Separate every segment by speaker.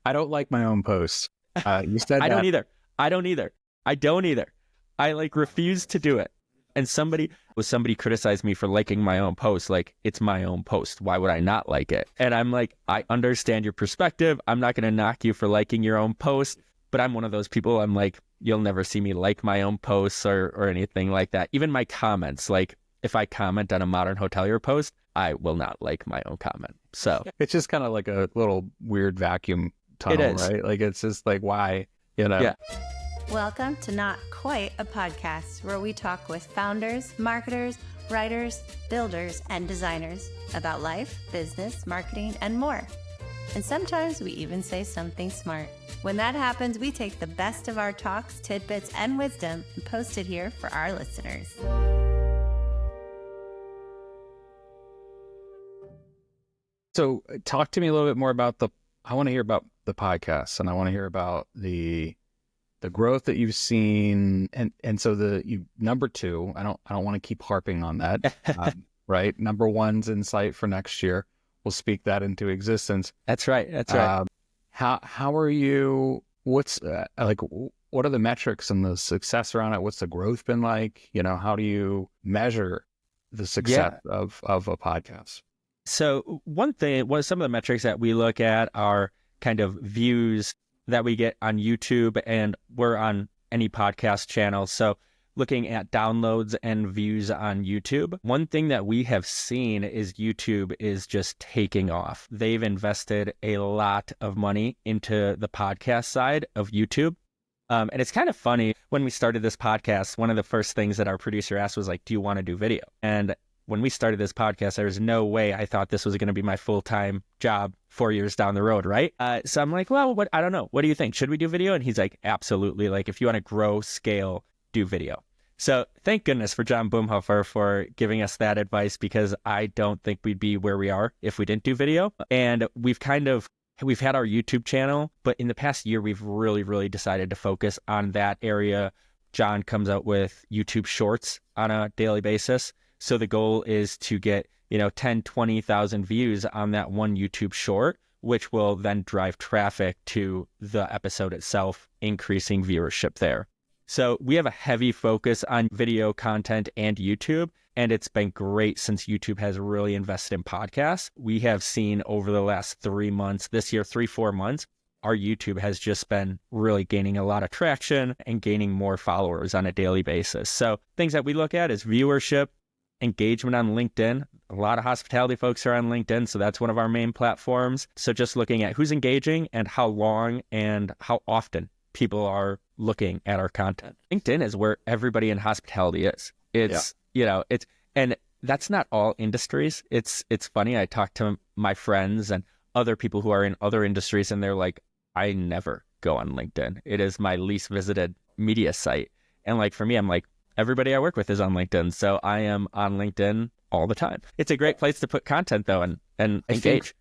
Speaker 1: I don't like my own posts. You said
Speaker 2: I
Speaker 1: that.
Speaker 2: don't either. I don't either. I like refuse to do it. And somebody criticized me for liking my own post. Like, it's my own post. Why would I not like it? And I'm like, I understand your perspective. I'm not going to knock you for liking your own post. But I'm one of those people, I'm like, you'll never see me like my own posts or anything like that. Even my comments, like if I comment on a Modern Hotelier post, I will not like my own comment. So
Speaker 1: it's just kind of like a little weird vacuum tunnel,
Speaker 2: It is.
Speaker 1: right? Like, it's just like, why, you know?
Speaker 2: Yeah.
Speaker 3: Welcome to Not Quite a Podcast, where we talk with founders, marketers, writers, builders, and designers about life, business, marketing, and more. And sometimes we even say something smart. When that happens, we take the best of our talks, tidbits, and wisdom and post it here for our listeners.
Speaker 1: So talk to me a little bit more about I want to hear about the podcast, and I want to hear about the growth that you've seen. And so number two, I don't want to keep harping on that. Right. Number one's in sight for next year. We'll speak that into existence.
Speaker 2: That's right.
Speaker 1: How are you? What's what are the metrics and the success around it? What's the growth been like? You know, how do you measure the success of a podcast?
Speaker 2: So some of the metrics that we look at are kind of views that we get on YouTube, and we're on any podcast channel. So looking at downloads and views on YouTube, one thing that we have seen is YouTube is just taking off. They've invested a lot of money into the podcast side of YouTube. And it's kind of funny, when we started this podcast, one of the first things that our producer asked was like, do you want to do video? And when we started this podcast, there was no way I thought this was going to be my full-time job 4 years down the road, right? So I'm like, well, I don't know. What do you think? Should we do video? And he's like, absolutely. Like, if you want to grow, scale, do video. So thank goodness for John Boomhofer for giving us that advice, because I don't think we'd be where we are if we didn't do video. And we've had our YouTube channel, but in the past year, we've really, really decided to focus on that area. John comes out with YouTube shorts on a daily basis. So the goal is to get, 10, 20,000 views on that one YouTube short, which will then drive traffic to the episode itself, increasing viewership there. So we have a heavy focus on video content and YouTube, and it's been great since YouTube has really invested in podcasts. We have seen over the last 3 months, this year, 3-4 months, our YouTube has just been really gaining a lot of traction and gaining more followers on a daily basis. So things that we look at is viewership, engagement on LinkedIn. A lot of hospitality folks are on LinkedIn, so that's one of our main platforms. So just looking at who's engaging and how long and how often people are looking at our content. LinkedIn is where everybody in hospitality is. And that's not all industries. It's funny. I talk to my friends and other people who are in other industries, and they're like, I never go on LinkedIn. It is my least visited media site. And like, for me, I'm like, everybody I work with is on LinkedIn. So I am on LinkedIn all the time. It's a great place to put content though, and engage.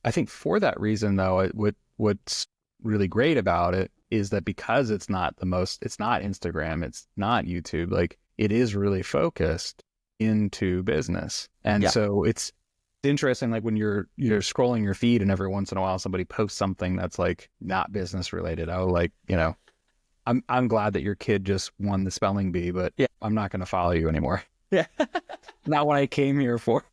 Speaker 1: I think for that reason though, what's really great about it is that because it's not Instagram, it's not YouTube, like, it is really focused into business. And so it's interesting, like when you're scrolling your feed and every once in a while somebody posts something that's like not business related. I'm glad that your kid just won the spelling bee, but I'm not going to follow you anymore.
Speaker 2: Yeah.
Speaker 1: Not what I came here for.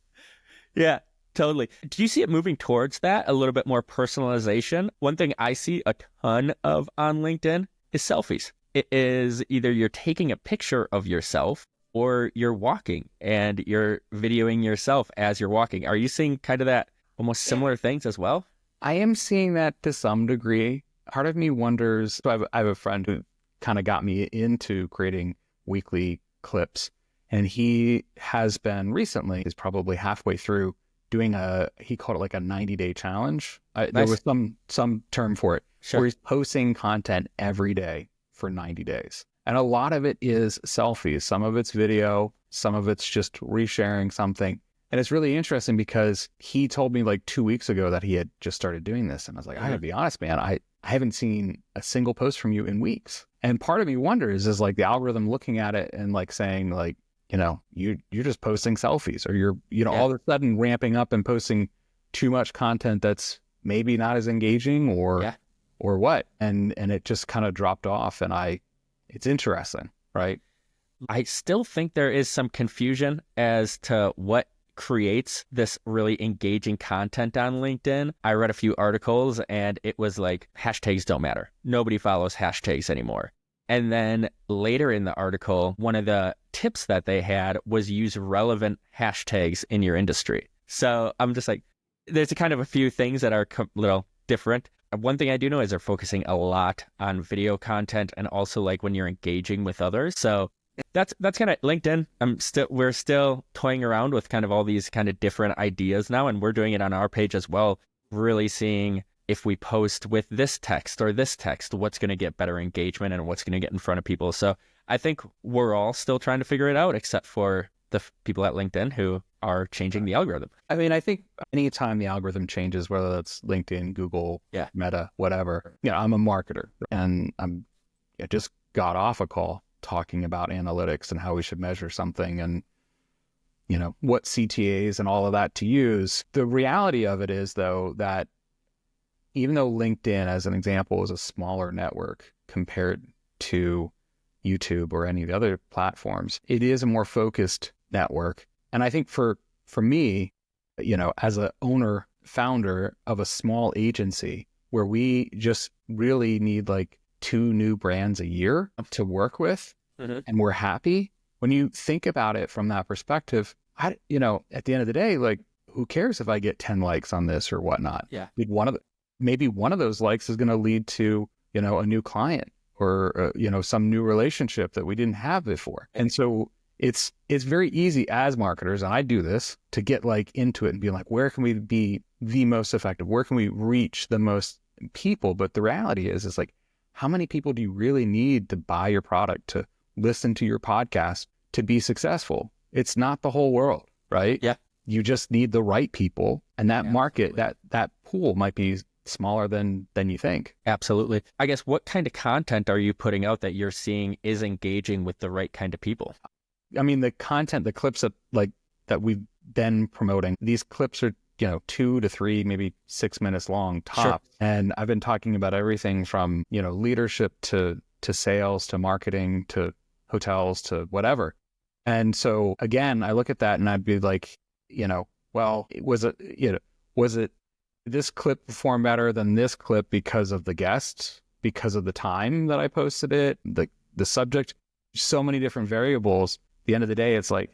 Speaker 2: Yeah, totally. Do you see it moving towards that, a little bit more personalization? One thing I see a ton of on LinkedIn is selfies. It is either you're taking a picture of yourself or you're walking and you're videoing yourself as you're walking. Are you seeing kind of that almost similar things as well?
Speaker 1: I am seeing that to some degree. Part of me wonders, so I have a friend who kind of got me into creating weekly clips, and he has been recently, is probably halfway through, doing he called it like a 90-day challenge.
Speaker 2: Nice.
Speaker 1: There was some term for it,
Speaker 2: Sure.
Speaker 1: where he's posting content every day for 90 days. And a lot of it is selfies. Some of it's video, some of it's just resharing something. And it's really interesting because he told me like 2 weeks ago that he had just started doing this. And I was like, I gotta be honest, man, I haven't seen a single post from you in weeks. And part of me wonders is like the algorithm looking at it and like saying like, you're just posting selfies, or you're all of a sudden ramping up and posting too much content that's maybe not as engaging or what. And it just kind of dropped off. And it's interesting, right?
Speaker 2: I still think there is some confusion as to what creates this really engaging content on LinkedIn. I read a few articles and it was like, hashtags don't matter. Nobody follows hashtags anymore. And then later in the article, one of the tips that they had was use relevant hashtags in your industry. So I'm just like, there's a kind of a few things that are a little different. One thing I do know is they're focusing a lot on video content and also like when you're engaging with others. So that's kind of LinkedIn. We're still toying around with kind of all these kind of different ideas now, and we're doing it on our page as well, really seeing if we post with this text or this text, what's going to get better engagement and what's going to get in front of people. So I think we're all still trying to figure it out, except for the people at LinkedIn who are changing the algorithm.
Speaker 1: I mean, I think anytime the algorithm changes, whether that's LinkedIn, Google, Meta, whatever, I'm a marketer, and I just got off a call talking about analytics and how we should measure something and, what CTAs and all of that to use. The reality of it is, though, that even though LinkedIn, as an example, is a smaller network compared to YouTube or any of the other platforms, it is a more focused network. And I think for me, as an owner, founder of a small agency where we just really need like 2 new brands a year to work with, and we're happy. When you think about it from that perspective, at the end of the day, like, who cares if I get 10 likes on this or whatnot?
Speaker 2: Yeah.
Speaker 1: Maybe one of those likes is going to lead to, a new client or, some new relationship that we didn't have before. And so it's very easy as marketers, and I do this, to get like into it and be like, where can we be the most effective? Where can we reach the most people? But the reality is like, how many people do you really need to buy your product, to listen to your podcast, to be successful? It's not the whole world, right?
Speaker 2: Yeah.
Speaker 1: You just need the right people, and that market, that pool might be smaller than you think.
Speaker 2: Absolutely. I guess, what kind of content are you putting out that you're seeing is engaging with the right kind of people?
Speaker 1: I mean, the content, the clips that we've been promoting, these clips are 2 to 3, maybe 6 minutes long top. Sure. And I've been talking about everything from leadership to sales to marketing to hotels to whatever. And so again, I look at that and I'd be like, well, was it this clip performed better than this clip because of the guests, because of the time that I posted it, the subject, so many different variables. At the end of the day, it's like,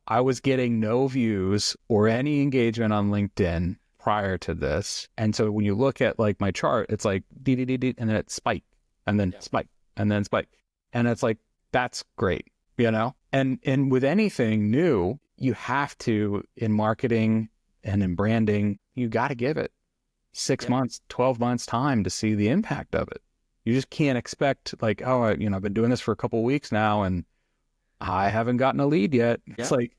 Speaker 1: I was getting no views or any engagement on LinkedIn prior to this. And so when you look at like my chart, it's like, and then it spiked, and then spike, and then spike. And it's like, that's great, And with anything new, you have to, in marketing and in branding, you got to give it 6 months, 12 months time to see the impact of it. You just can't expect like, I've been doing this for a couple of weeks now and I haven't gotten a lead yet. It's like,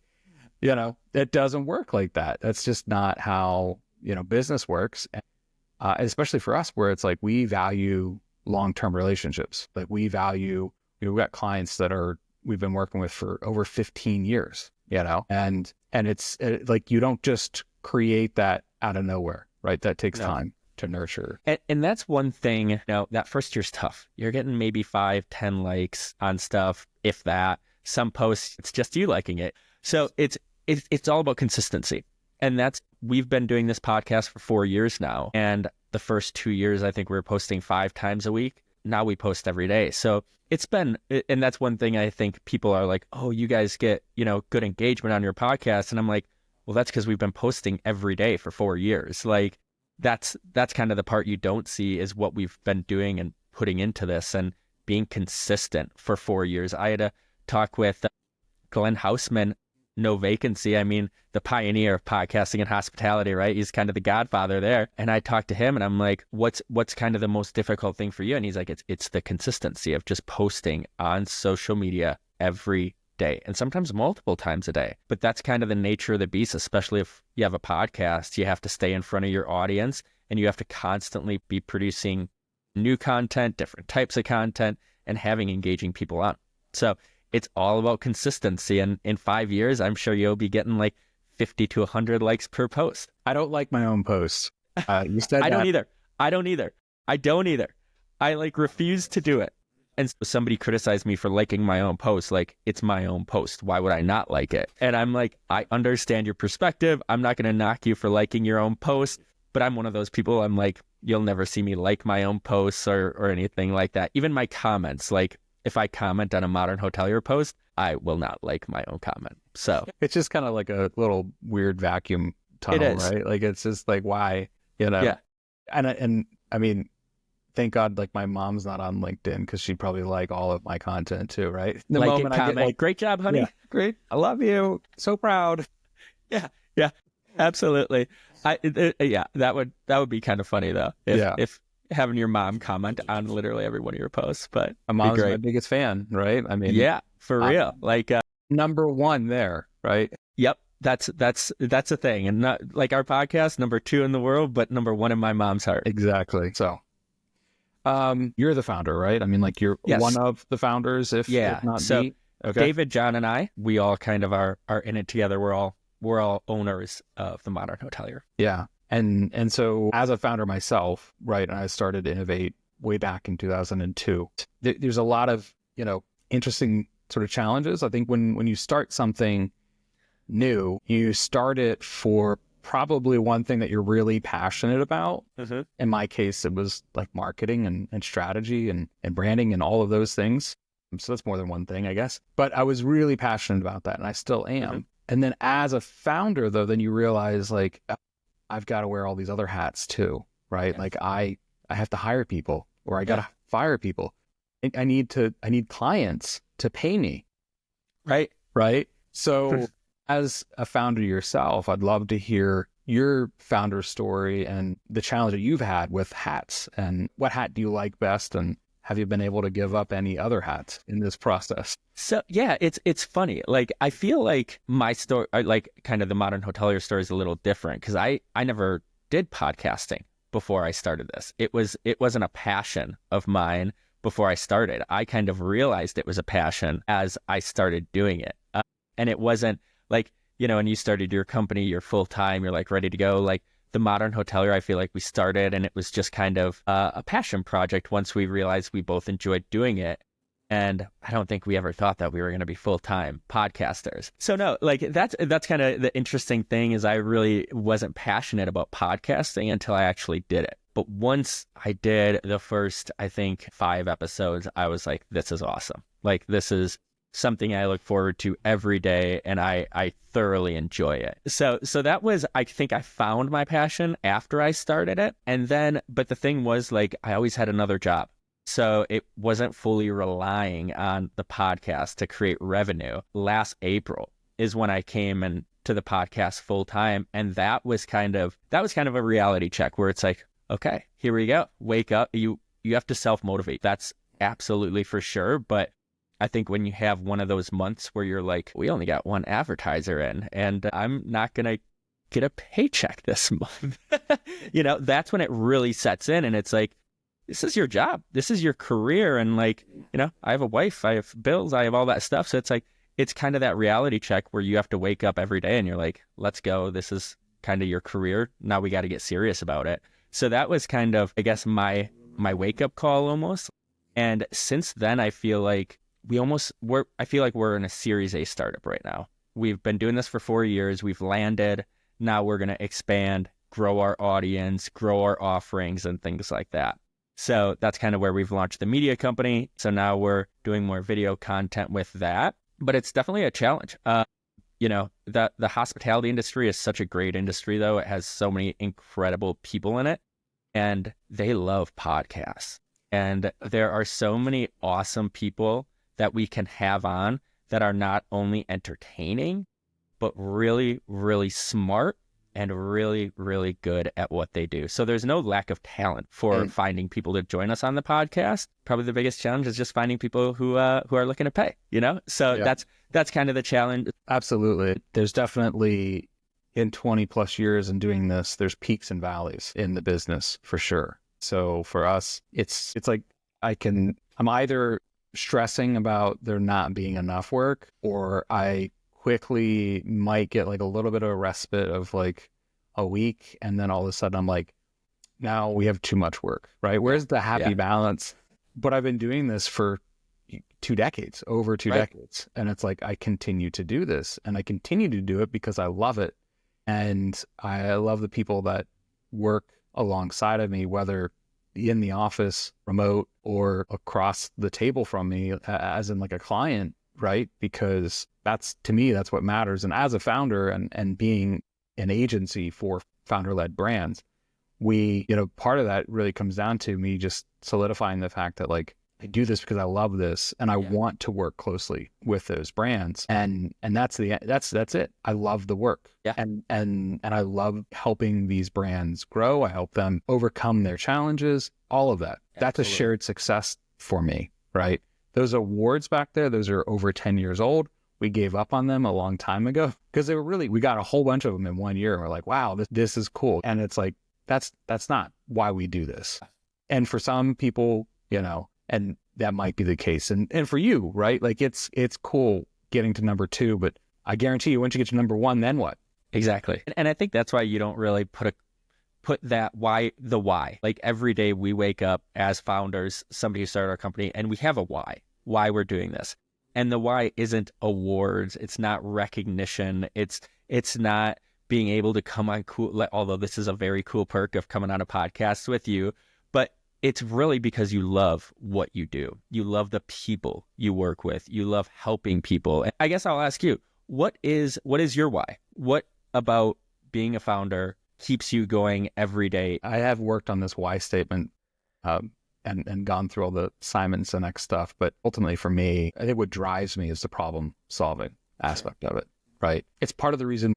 Speaker 1: it doesn't work like that. That's just not how, business works. Especially for us, where it's like, we value long-term relationships. Like, we value, we've got clients that we've been working with for over 15 years, and it's like, you don't just create that out of nowhere, right? That takes time to nurture.
Speaker 2: And that's one thing, that first year's tough. You're getting maybe 5-10 likes on stuff, if that. Some posts, it's just you liking it. So it's all about consistency. And we've been doing this podcast for 4 years now. And the first 2 years, I think we were posting 5 times a week. Now we post every day. So and that's one thing I think people are like, oh, you guys get, good engagement on your podcast. And I'm like, well, that's because we've been posting every day for 4 years. Like, that's kind of the part you don't see, is what we've been doing and putting into this and being consistent for 4 years. I had a talk with Glenn Hausman, No Vacancy. I mean, the pioneer of podcasting and hospitality, right? He's kind of the godfather there. And I talked to him and I'm like, what's kind of the most difficult thing for you? And he's like, it's the consistency of just posting on social media every day, and sometimes multiple times a day. But that's kind of the nature of the beast, especially if you have a podcast. You have to stay in front of your audience, and you have to constantly be producing new content, different types of content, and having engaging people on. So it's all about consistency. And in 5 years, I'm sure you'll be getting like 50 to 100 likes per post.
Speaker 1: I don't like my own posts. You said
Speaker 2: I
Speaker 1: that.
Speaker 2: don't either. I don't either. I don't either. I like refuse to do it. And so somebody criticized me for liking my own post. Like, it's my own post. Why would I not like it? And I'm like, I understand your perspective. I'm not going to knock you for liking your own post. But I'm one of those people. I'm like, you'll never see me like my own posts or anything like that. Even my comments, like if I comment on a Modern Hotelier post, I will not like my own comment. So
Speaker 1: It's just kind of like a little weird vacuum tunnel,
Speaker 2: It is.
Speaker 1: right? Like, it's just like, why, you know?
Speaker 2: Yeah.
Speaker 1: And I mean, thank God, like, my mom's not on LinkedIn, because she'd probably like all of my content too, right? The
Speaker 2: Like
Speaker 1: moment
Speaker 2: it,
Speaker 1: I get
Speaker 2: comment.
Speaker 1: like,
Speaker 2: Great job, honey.
Speaker 1: yeah, great, I love you, so proud.
Speaker 2: Yeah. Yeah. Absolutely. Yeah, that would be kind of funny though. If having your mom comment on literally every one of your posts, but
Speaker 1: My
Speaker 2: be
Speaker 1: mom's my
Speaker 2: great.
Speaker 1: biggest fan, right? I mean,
Speaker 2: Yeah, for real. Like,
Speaker 1: number one there, right?
Speaker 2: yep, that's a thing, and not like our podcast, number 2 in the world, but number 1 in my mom's heart.
Speaker 1: Exactly. So, you're the founder, right? I mean, like, you're
Speaker 2: Yes.
Speaker 1: one of the founders, if not
Speaker 2: So
Speaker 1: the. Okay.
Speaker 2: David, John, and I, we all kind of are in it together. We're all owners of the Modern Hotelier.
Speaker 1: Yeah. And so, as a founder myself, right, and I started Innovate way back in 2002. There's a lot of, interesting sort of challenges. I think when you start something new, you start it for probably one thing that you're really passionate about.
Speaker 2: Mm-hmm.
Speaker 1: In my case, it was like marketing and strategy and branding and all of those things. So that's more than one thing, I guess. But I was really passionate about that, and I still am.
Speaker 2: Mm-hmm.
Speaker 1: And then as a founder, though, then you realize, like, I've got to wear all these other hats too, right?
Speaker 2: Yeah.
Speaker 1: Like, I have to hire people, or I got to fire people. I need clients to pay me. Right. So as a founder yourself, I'd love to hear your founder story and the challenge that you've had with hats, and what hat do you like best, and have you been able to give up any other hats in this process?
Speaker 2: So yeah, it's funny. Like, I feel like my story, like kind of the Modern Hotelier story, is a little different, because I never did podcasting before I started this. It wasn't a passion of mine before I started. I kind of realized it was a passion as I started doing it, and it wasn't like, when you started your company, you're full time, you're like ready to go. Like, the Modern Hotelier, I feel like we started and it was just kind of a passion project once we realized we both enjoyed doing it. And I don't think we ever thought that we were going to be full-time podcasters. So no, like, that's kind of the interesting thing, is I really wasn't passionate about podcasting until I actually did it. But once I did the first, I think, 5 episodes, I was like, this is awesome. Like, this is something I look forward to every day, and I thoroughly enjoy it. So that was, I think I found my passion after I started it. And then, but the thing was, like, I always had another job. So it wasn't fully relying on the podcast to create revenue. Last April is when I came into the podcast full time. And that was kind of a reality check, where it's like, okay, here we go. Wake up. You have to self-motivate. That's absolutely for sure. But I think when you have one of those months where you're like, we only got one advertiser in, and I'm not going to get a paycheck this month, that's when it really sets in. And it's like, this is your job. This is your career. And like, I have a wife, I have bills, I have all that stuff. So it's like, it's kind of that reality check where you have to wake up every day and you're like, let's go. This is kind of your career. Now we got to get serious about it. So that was kind of, I guess, my wake up call almost. And since then, I feel like we're in a Series A startup right now. We've been doing this for 4 years. We've landed. Now we're going to expand, grow our audience, grow our offerings, and things like that. So that's kind of where we've launched the media company. So now we're doing more video content with that. But it's definitely a challenge. The hospitality industry is such a great industry, though. It has so many incredible people in it, and they love podcasts. And there are so many awesome people that we can have on that are not only entertaining, but really, really smart and really, really good at what they do. So there's no lack of talent for finding people to join us on the podcast. Probably the biggest challenge is just finding people who are looking to pay, So yeah. That's kind of the challenge.
Speaker 1: Absolutely. There's definitely, in 20 plus years in doing this, there's peaks and valleys in the business for sure. So for us, it's like I'm either stressing about there not being enough work, or I quickly might get like a little bit of a respite of like a week, and then all of a sudden I'm like, now we have too much work, right? Where's the happy balance? But I've been doing this for 2 decades, over 2 decades. And it's like, I continue to do this, and I continue to do it because I love it. And I love the people that work alongside of me, whether in the office, remote, or across the table from me, as in like a client, right? Because that's, to me, that's what matters. And as a founder and being an agency for founder-led brands, part of that really comes down to me just solidifying the fact that like, I do this because I love this, and I want to work closely with those brands, and that's it. I love the work, and I love helping these brands grow. I help them overcome their challenges. All of that. Absolutely. That's a shared success for me, right? Those awards back there, those are over 10 years old. We gave up on them a long time ago because we got a whole bunch of them in 1 year, and we're like, wow, this is cool. And it's like that's not why we do this. And for some people, and that might be the case. And for you, right? Like it's cool getting to number 2, but I guarantee you, once you get to number 1, then what?
Speaker 2: Exactly. And I think that's why you don't really put that why. Like every day we wake up as founders, somebody who started our company, and we have a why we're doing this. And the why isn't awards. It's not recognition. It's not being able to come on cool, although this is a very cool perk of coming on a podcast with you, but it's really because you love what you do. You love the people you work with. You love helping people. And I guess I'll ask you, what is your why? What about being a founder keeps you going every day?
Speaker 1: I have worked on this why statement and gone through all the Simon Sinek stuff. But ultimately for me, I think what drives me is the problem solving aspect of it, right? It's part of the reason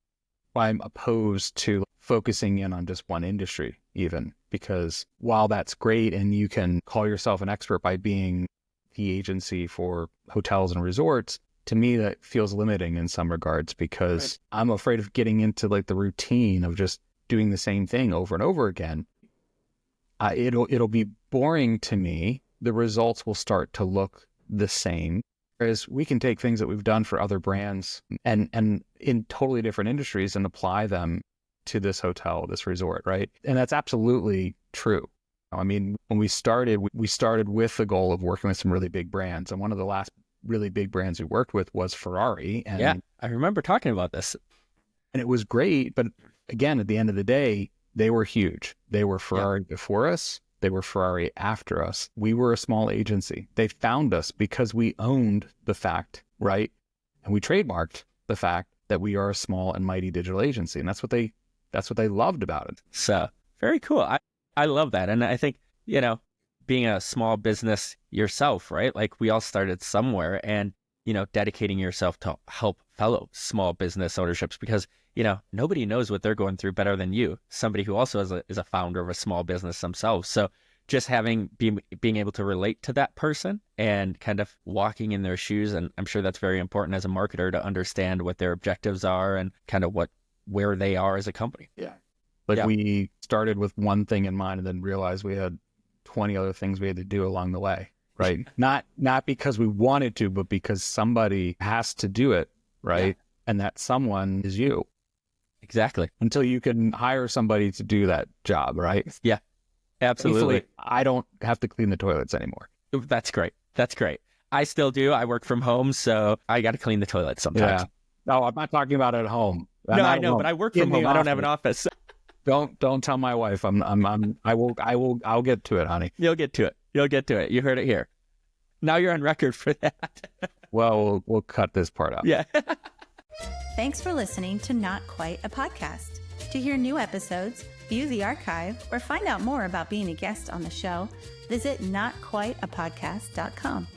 Speaker 1: why I'm opposed to focusing in on just one industry even, because while that's great and you can call yourself an expert by being the agency for hotels and resorts, to me that feels limiting in some regards, because I'm afraid of getting into like the routine of just doing the same thing over and over again. It'll be boring to me. The results will start to look the same. Whereas we can take things that we've done for other brands and in totally different industries and apply them to this hotel, this resort, right? And that's absolutely true. I mean, when we started with the goal of working with some really big brands. And one of the last really big brands we worked with was Ferrari. And
Speaker 2: yeah, I remember talking about this.
Speaker 1: And it was great. But again, at the end of the day, they were huge. They were Ferrari before us. They were Ferrari after us. We were a small agency. They found us because we owned the fact, right? And we trademarked the fact that we are a small and mighty digital agency. And that's what they loved about it.
Speaker 2: So very cool. I love that. And I think, being a small business yourself, right? Like we all started somewhere, and, dedicating yourself to help fellow small business ownerships, because, nobody knows what they're going through better than you, somebody who also is a founder of a small business themselves. So just being able to relate to that person and kind of walking in their shoes. And I'm sure that's very important as a marketer to understand what their objectives are and kind of where they are as a company.
Speaker 1: Yeah. We started with one thing in mind and then realized we had 20 other things we had to do along the way, right? Not because we wanted to, but because somebody has to do it, right? Yeah. And that someone is you.
Speaker 2: Exactly.
Speaker 1: Until you can hire somebody to do that job, right?
Speaker 2: Yeah, absolutely.
Speaker 1: Thankfully, I don't have to clean the toilets anymore.
Speaker 2: That's great. I still do. I work from home, so I got to clein the toilets sometimes.
Speaker 1: Yeah. No, I'm not talking about at home.
Speaker 2: No, I know, but I work from home. I don't have an office.
Speaker 1: Don't tell my wife. I'll get to it, honey.
Speaker 2: You'll get to it. You heard it here. Now you're on record for that.
Speaker 1: Well, we'll cut this part out.
Speaker 2: Yeah.
Speaker 3: Thanks for listening to Not Quite a Podcast. To hear new episodes, view the archive, or find out more about being a guest on the show, visit notquiteapodcast.com.